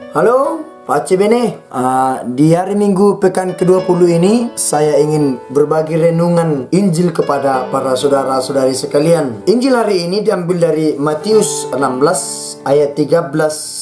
Halo, Pace Bene. Di hari Minggu pekan ke-20 ini saya ingin berbagi renungan Injil kepada para saudara-saudari sekalian. Injil hari ini diambil dari Matius 16 ayat 13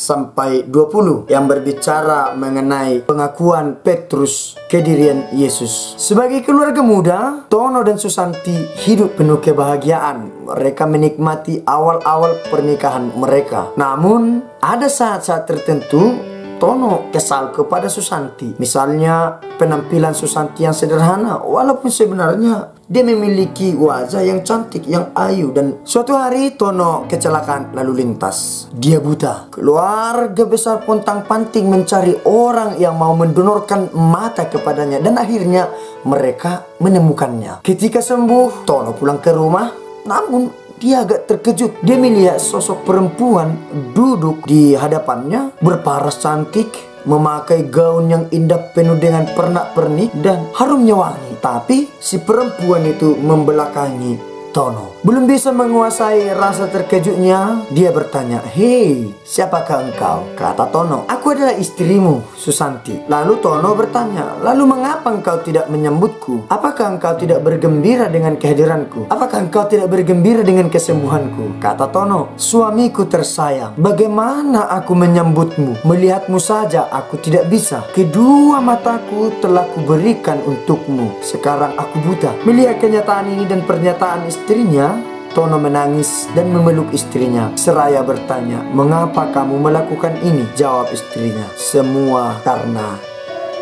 sampai 20 yang berbicara mengenai pengakuan Petrus kedirian Yesus. Sebagai keluarga muda, Tono dan Susanti hidup penuh kebahagiaan. Mereka menikmati awal-awal pernikahan mereka. Namun, ada saat-saat tertentu Tono kesal kepada Susanti. Misalnya penampilan Susanti yang sederhana, walaupun sebenarnya dia memiliki wajah yang cantik, yang ayu. Dan suatu hari Tono kecelakaan lalu lintas. Dia buta. Keluarga besar pontang-panting mencari orang yang mau mendonorkan mata kepadanya. Dan akhirnya mereka menemukannya. Ketika sembuh, Tono pulang ke rumah. Namun dia agak terkejut. Dia melihat sosok perempuan duduk di hadapannya, berparas cantik, memakai gaun yang indah penuh dengan pernak-pernik dan harumnya wangi. Tapi si perempuan itu membelakangi Tono. Belum bisa menguasai rasa terkejutnya, dia bertanya, "Hei, siapakah engkau?" Kata Tono, "Aku adalah istrimu, Susanti." Lalu Tono bertanya, "Lalu mengapa engkau tidak menyambutku? Apakah engkau tidak bergembira dengan kehadiranku? Apakah engkau tidak bergembira dengan kesembuhanku?" Kata Tono, "Suamiku tersayang, bagaimana aku menyambutmu? Melihatmu saja aku tidak bisa. Kedua mataku telah kuberikan untukmu. Sekarang aku buta." Melihat kenyataan ini dan pernyataan istrinya, Tono menangis dan memeluk istrinya seraya bertanya, "Mengapa kamu melakukan ini?" Jawab istrinya, "Semua karena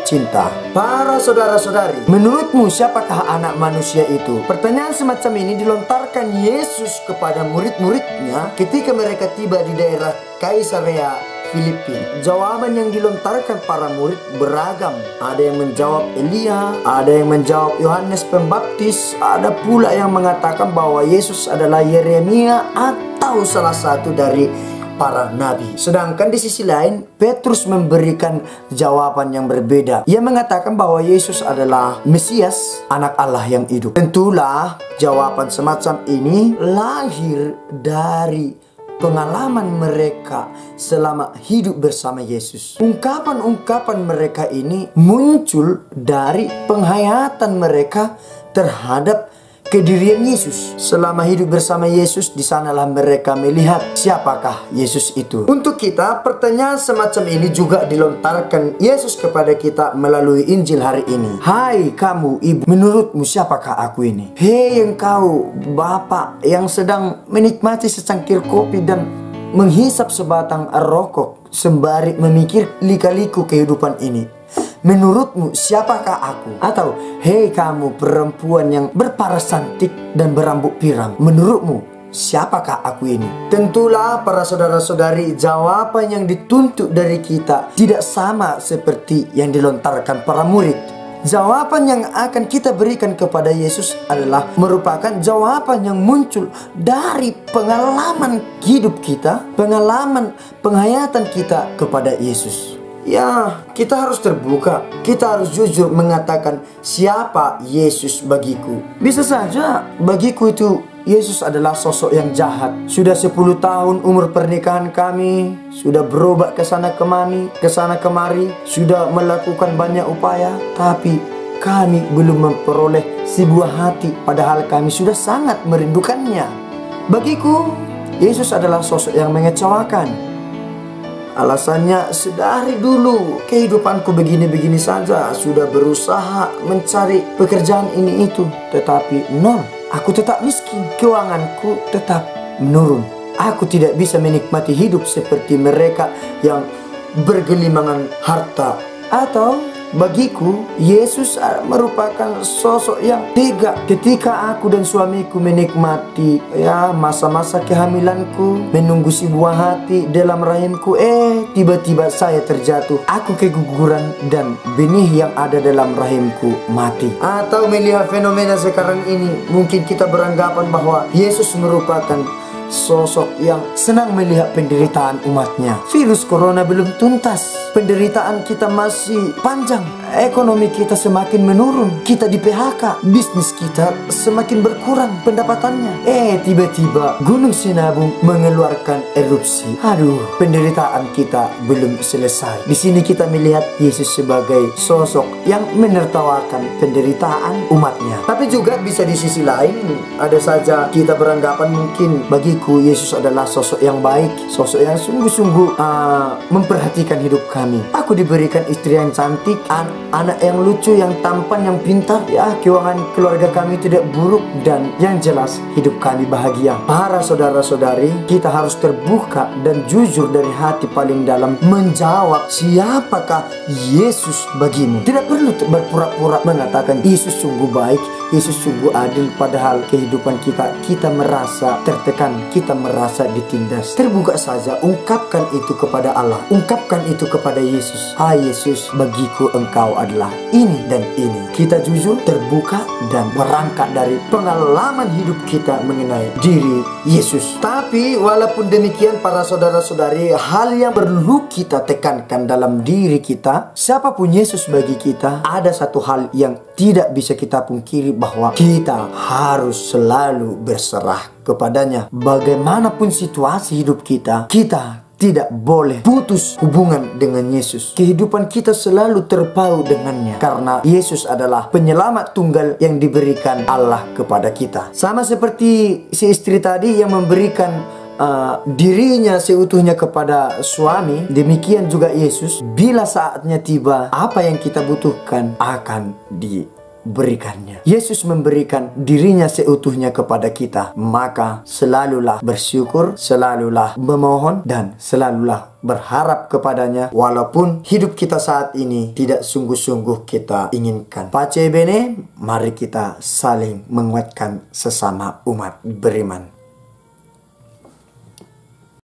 cinta." Para saudara-saudari, menurutmu siapakah anak manusia itu? Pertanyaan semacam ini dilontarkan Yesus kepada murid-muridnya ketika mereka tiba di daerah Kaisarea Filipi. Jawaban yang dilontarkan para murid beragam. Ada yang menjawab Elia, ada yang menjawab Yohanes Pembaptis, ada pula yang mengatakan bahwa Yesus adalah Yeremia atau salah satu dari para nabi. Sedangkan di sisi lain, Petrus memberikan jawaban yang berbeda. Ia mengatakan bahwa Yesus adalah Mesias, anak Allah yang hidup. Tentulah jawaban semacam ini lahir dari pengalaman mereka selama hidup bersama Yesus. Ungkapan-ungkapan mereka ini muncul dari penghayatan mereka terhadap kedirian Yesus. Selama hidup bersama Yesus, di sanalah mereka melihat siapakah Yesus itu. Untuk kita, pertanyaan semacam ini juga dilontarkan Yesus kepada kita melalui Injil hari ini. "Hai kamu ibu, menurutmu siapakah aku ini?" Hei engkau bapak yang sedang menikmati secangkir kopi dan menghisap sebatang rokok sembari memikir lika-liku kehidupan ini, menurutmu siapakah aku? Atau, hei kamu perempuan yang berparas cantik dan berambut pirang, menurutmu siapakah aku ini? Tentulah para saudara-saudari, jawaban yang dituntut dari kita tidak sama seperti yang dilontarkan para murid. Jawaban yang akan kita berikan kepada Yesus adalah merupakan jawaban yang muncul dari pengalaman hidup kita, pengalaman penghayatan kita kepada Yesus. Ya, kita harus terbuka. Kita harus jujur mengatakan siapa Yesus bagiku. Bisa saja bagiku itu Yesus adalah sosok yang jahat. Sudah 10 tahun umur pernikahan kami, sudah berobat ke sana kemari, sudah melakukan banyak upaya, tapi kami belum memperoleh si buah hati, padahal kami sudah sangat merindukannya. Bagiku, Yesus adalah sosok yang mengecewakan. Alasannya, sedari dulu kehidupanku begini-begini saja. Sudah berusaha mencari pekerjaan ini itu, tetapi nol. Aku tetap miskin, keuanganku tetap menurun. Aku tidak bisa menikmati hidup seperti mereka yang bergelimangan harta. Atau bagiku, Yesus merupakan sosok yang tega. Ketika aku dan suamiku menikmati masa-masa kehamilanku, menunggu si buah hati dalam rahimku, tiba-tiba saya terjatuh. Aku keguguran dan benih yang ada dalam rahimku mati. Atau melihat fenomena sekarang ini, mungkin kita beranggapan bahwa Yesus merupakan sosok yang senang melihat penderitaan umatnya. Virus corona belum tuntas, penderitaan kita masih panjang. ekonomi kita semakin menurun, kita di PHK, bisnis kita semakin berkurang pendapatannya. Tiba-tiba Gunung Sinabung mengeluarkan erupsi. Aduh, penderitaan kita belum selesai. Di sini kita melihat Yesus sebagai sosok yang menertawakan penderitaan umatnya. Tapi juga bisa di sisi lain, ada saja kita beranggapan mungkin bagiku Yesus adalah sosok yang baik, sosok yang sungguh-sungguh memperhatikan hidup kami. Aku diberikan istri yang cantik, anak yang lucu, yang tampan, yang pintar. Ya, keuangan keluarga kami tidak buruk, dan yang jelas hidup kami bahagia. Para saudara-saudari, kita harus terbuka dan jujur dari hati paling dalam menjawab siapakah Yesus bagimu. Tidak perlu berpura-pura mengatakan Yesus sungguh baik, Yesus sungguh adil, padahal kehidupan kita merasa tertekan, kita merasa ditindas. Terbuka saja, ungkapkan itu kepada Allah, ungkapkan itu kepada Yesus. Yesus, bagiku Engkau adalah ini dan ini. Kita jujur, terbuka, dan berangkat dari pengalaman hidup kita mengenai diri Yesus. Tapi walaupun demikian, para saudara-saudari, hal yang perlu kita tekankan dalam diri kita, siapapun Yesus bagi kita, ada satu hal yang tidak bisa kita pungkiri, bahwa kita harus selalu berserah kepadanya. Bagaimanapun situasi hidup kita, kita tidak boleh putus hubungan dengan Yesus. Kehidupan kita selalu terpaut dengannya, karena Yesus adalah penyelamat tunggal yang diberikan Allah kepada kita. Sama seperti si istri tadi yang memberikan dirinya seutuhnya kepada suami, demikian juga Yesus, bila saatnya tiba, apa yang kita butuhkan akan diberikannya. Yesus memberikan dirinya seutuhnya kepada kita, maka selalulah bersyukur, selalulah memohon, dan selalulah berharap kepadanya, walaupun hidup kita saat ini tidak sungguh-sungguh kita inginkan. Pace bene, mari kita saling menguatkan sesama umat beriman.